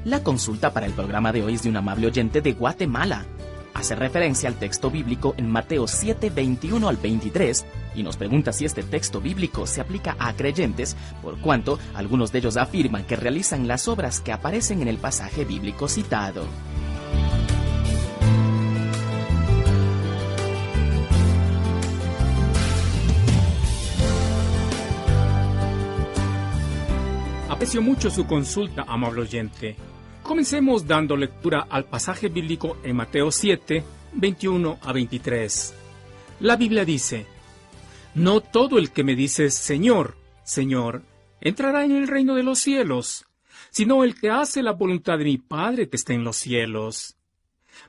La consulta para el programa de hoy es de un amable oyente de Guatemala. Hace referencia al texto bíblico en Mateo 7, 21 al 23, y nos pregunta si este texto bíblico se aplica a creyentes, por cuanto algunos de ellos afirman que realizan las obras que aparecen en el pasaje bíblico citado. Aprecio mucho su consulta, amable oyente. Comencemos dando lectura al pasaje bíblico en Mateo 7, 21 a 23. La Biblia dice: No todo el que me dice Señor, Señor, entrará en el reino de los cielos, sino el que hace la voluntad de mi Padre que está en los cielos.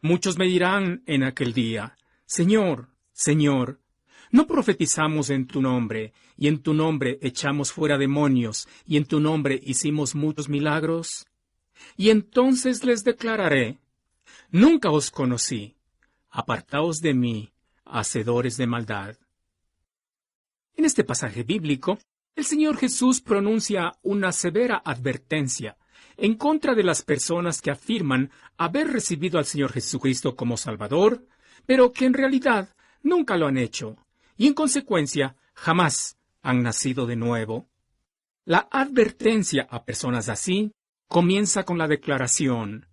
Muchos me dirán en aquel día: Señor, Señor, ¿no profetizamos en tu nombre, y en tu nombre echamos fuera demonios, y en tu nombre hicimos muchos milagros? Y entonces les declararé: Nunca os conocí, apartaos de mí, hacedores de maldad. En este pasaje bíblico, el Señor Jesús pronuncia una severa advertencia en contra de las personas que afirman haber recibido al Señor Jesucristo como Salvador, pero que en realidad nunca lo han hecho, y en consecuencia jamás han nacido de nuevo. La advertencia a personas así comienza con la declaración: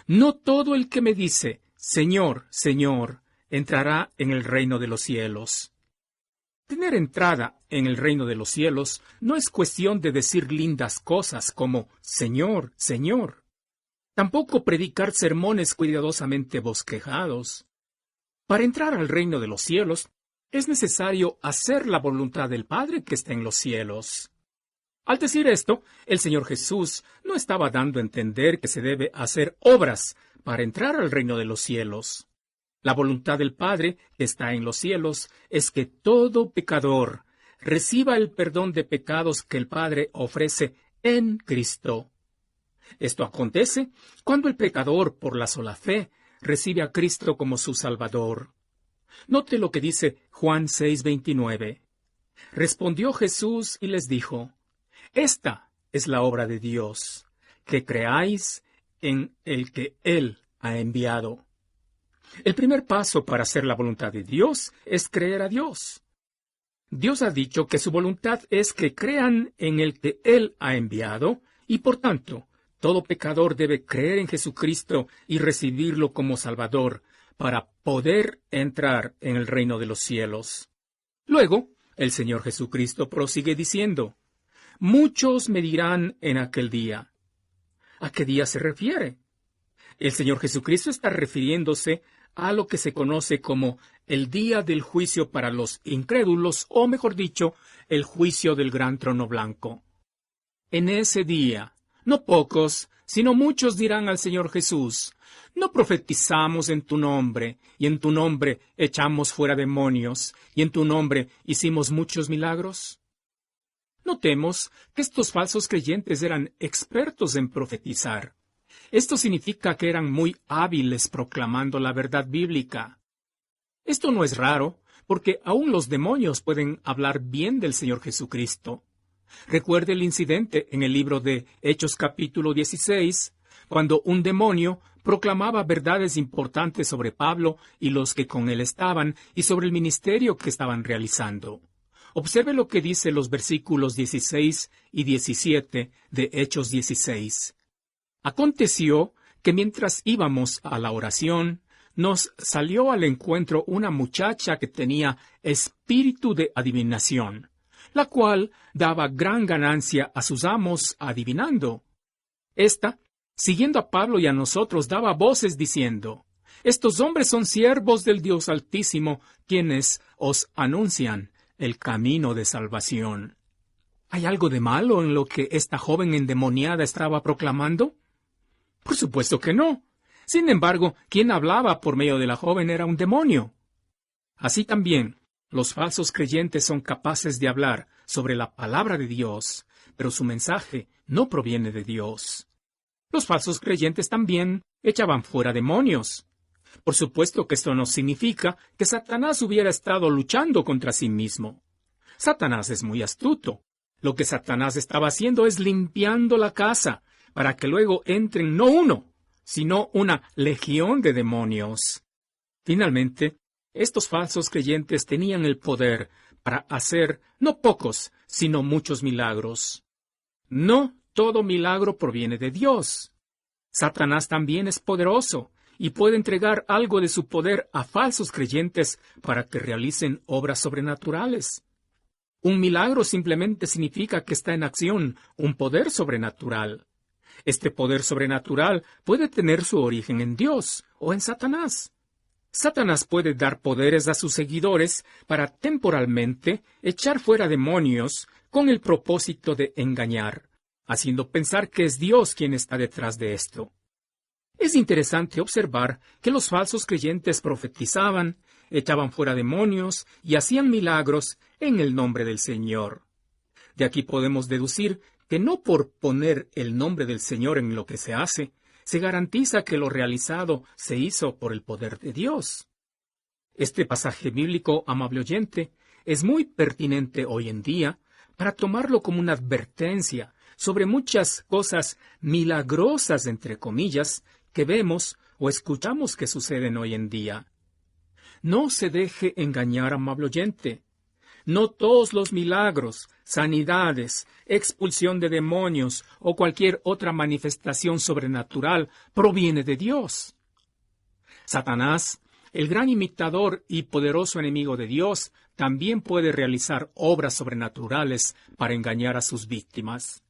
No todo el que me dice Señor, Señor, entrará en el reino de los cielos. Tener entrada en el reino de los cielos no es cuestión de decir lindas cosas como Señor, Señor. Tampoco predicar sermones cuidadosamente bosquejados. Para entrar al reino de los cielos, es necesario hacer la voluntad del Padre que está en los cielos. Al decir esto, el Señor Jesús no estaba dando a entender que se debe hacer obras para entrar al reino de los cielos. La voluntad del Padre que está en los cielos es que todo pecador reciba el perdón de pecados que el Padre ofrece en Cristo. Esto acontece cuando el pecador, por la sola fe, recibe a Cristo como su Salvador. Note lo que dice Juan 6:29. Respondió Jesús y les dijo: Esta es la obra de Dios, que creáis en el que Él ha enviado. El primer paso para hacer la voluntad de Dios es creer a Dios. Dios ha dicho que su voluntad es que crean en el que Él ha enviado, y por tanto, todo pecador debe creer en Jesucristo y recibirlo como Salvador, para poder entrar en el reino de los cielos. Luego, el Señor Jesucristo prosigue diciendo: Muchos me dirán en aquel día. ¿A qué día se refiere? El Señor Jesucristo está refiriéndose a lo que se conoce como el día del juicio para los incrédulos, o mejor dicho, el juicio del gran trono blanco. En ese día, no pocos, sino muchos dirán al Señor Jesús: ¿No profetizamos en tu nombre, y en tu nombre echamos fuera demonios, y en tu nombre hicimos muchos milagros? Notemos que estos falsos creyentes eran expertos en profetizar. Esto significa que eran muy hábiles proclamando la verdad bíblica. Esto no es raro, porque aún los demonios pueden hablar bien del Señor Jesucristo. Recuerde el incidente en el libro de Hechos capítulo 16, cuando un demonio proclamaba verdades importantes sobre Pablo y los que con él estaban, y sobre el ministerio que estaban realizando. Observe lo que dice los versículos 16 y 17 de Hechos 16. Aconteció que mientras íbamos a la oración, nos salió al encuentro una muchacha que tenía espíritu de adivinación, la cual daba gran ganancia a sus amos adivinando. Esta, siguiendo a Pablo y a nosotros, daba voces diciendo: Estos hombres son siervos del Dios Altísimo, quienes os anuncian el camino de salvación. ¿Hay algo de malo en lo que esta joven endemoniada estaba proclamando? Por supuesto que no. Sin embargo, quien hablaba por medio de la joven era un demonio. Así también, los falsos creyentes son capaces de hablar sobre la palabra de Dios, pero su mensaje no proviene de Dios. Los falsos creyentes también echaban fuera demonios. Por supuesto que esto no significa que Satanás hubiera estado luchando contra sí mismo. Satanás es muy astuto. Lo que Satanás estaba haciendo es limpiando la casa, para que luego entren no uno, sino una legión de demonios. Finalmente, estos falsos creyentes tenían el poder para hacer no pocos, sino muchos milagros. No todo milagro proviene de Dios. Satanás también es poderoso y puede entregar algo de su poder a falsos creyentes para que realicen obras sobrenaturales. Un milagro simplemente significa que está en acción un poder sobrenatural. Este poder sobrenatural puede tener su origen en Dios o en Satanás. Satanás puede dar poderes a sus seguidores para temporalmente echar fuera demonios con el propósito de engañar, haciendo pensar que es Dios quien está detrás de esto. Es interesante observar que los falsos creyentes profetizaban, echaban fuera demonios y hacían milagros en el nombre del Señor. De aquí podemos deducir que no por poner el nombre del Señor en lo que se hace, se garantiza que lo realizado se hizo por el poder de Dios. Este pasaje bíblico, amable oyente, es muy pertinente hoy en día para tomarlo como una advertencia sobre muchas cosas milagrosas, entre comillas, que vemos o escuchamos que suceden hoy en día. No se deje engañar, amable oyente. No todos los milagros, sanidades, expulsión de demonios o cualquier otra manifestación sobrenatural proviene de Dios. Satanás, el gran imitador y poderoso enemigo de Dios, también puede realizar obras sobrenaturales para engañar a sus víctimas.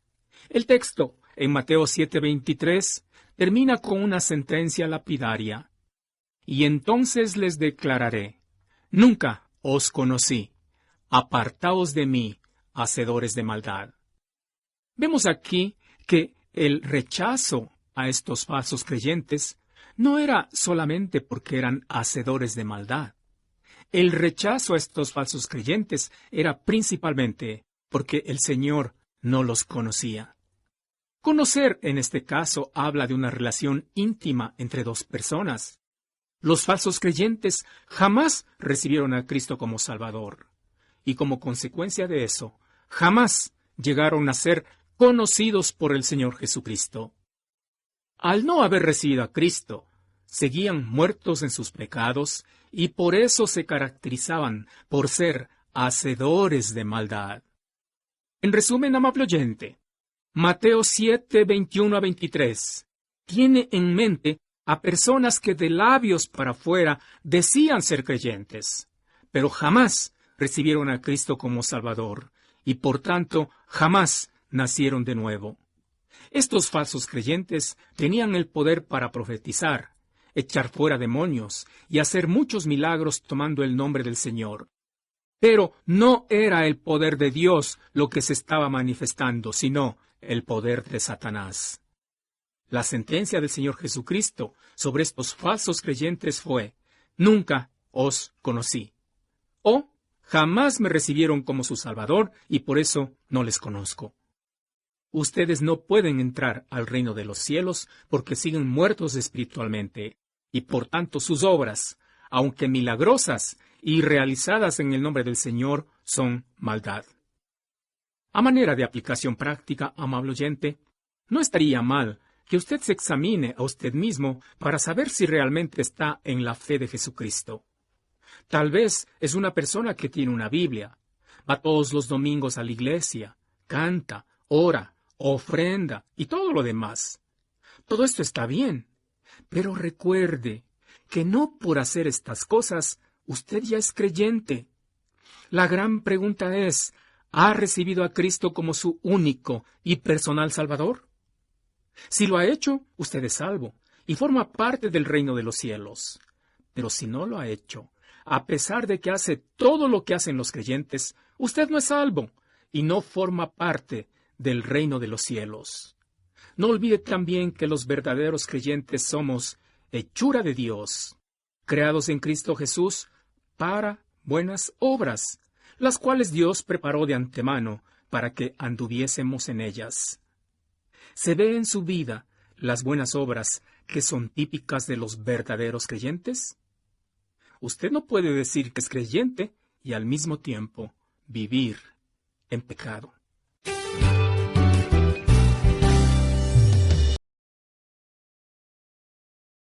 El texto, en Mateo 7:23, termina con una sentencia lapidaria. Y entonces les declararé, nunca os conocí. Apartaos de mí, hacedores de maldad. Vemos aquí que el rechazo a estos falsos creyentes no era solamente porque eran hacedores de maldad. El rechazo a estos falsos creyentes era principalmente porque el Señor no los conocía. Conocer, en este caso, habla de una relación íntima entre dos personas. Los falsos creyentes jamás recibieron a Cristo como Salvador. Y como consecuencia de eso, jamás llegaron a ser conocidos por el Señor Jesucristo. Al no haber recibido a Cristo, seguían muertos en sus pecados y por eso se caracterizaban por ser hacedores de maldad. En resumen, amable oyente, Mateo 7:21-23 tiene en mente a personas que de labios para afuera decían ser creyentes, pero jamás recibieron a Cristo como Salvador, y por tanto jamás nacieron de nuevo. Estos falsos creyentes tenían el poder para profetizar, echar fuera demonios y hacer muchos milagros tomando el nombre del Señor. Pero no era el poder de Dios lo que se estaba manifestando, sino el poder de Satanás. La sentencia del Señor Jesucristo sobre estos falsos creyentes fue, nunca os conocí, o jamás me recibieron como su Salvador y por eso no les conozco. Ustedes no pueden entrar al reino de los cielos porque siguen muertos espiritualmente, y por tanto sus obras, aunque milagrosas y realizadas en el nombre del Señor, son maldad. A manera de aplicación práctica, amable oyente, no estaría mal que usted se examine a usted mismo para saber si realmente está en la fe de Jesucristo. Tal vez es una persona que tiene una Biblia, va todos los domingos a la iglesia, canta, ora, ofrenda y todo lo demás. Todo esto está bien, pero recuerde que no por hacer estas cosas usted ya es creyente. La gran pregunta es, ¿ha recibido a Cristo como su único y personal Salvador? Si lo ha hecho, usted es salvo y forma parte del reino de los cielos. Pero si no lo ha hecho, a pesar de que hace todo lo que hacen los creyentes, usted no es salvo y no forma parte del reino de los cielos. No olvide también que los verdaderos creyentes somos hechura de Dios, creados en Cristo Jesús para buenas obras, las cuales Dios preparó de antemano para que anduviésemos en ellas. ¿Se ve en su vida las buenas obras que son típicas de los verdaderos creyentes? Usted no puede decir que es creyente y al mismo tiempo vivir en pecado.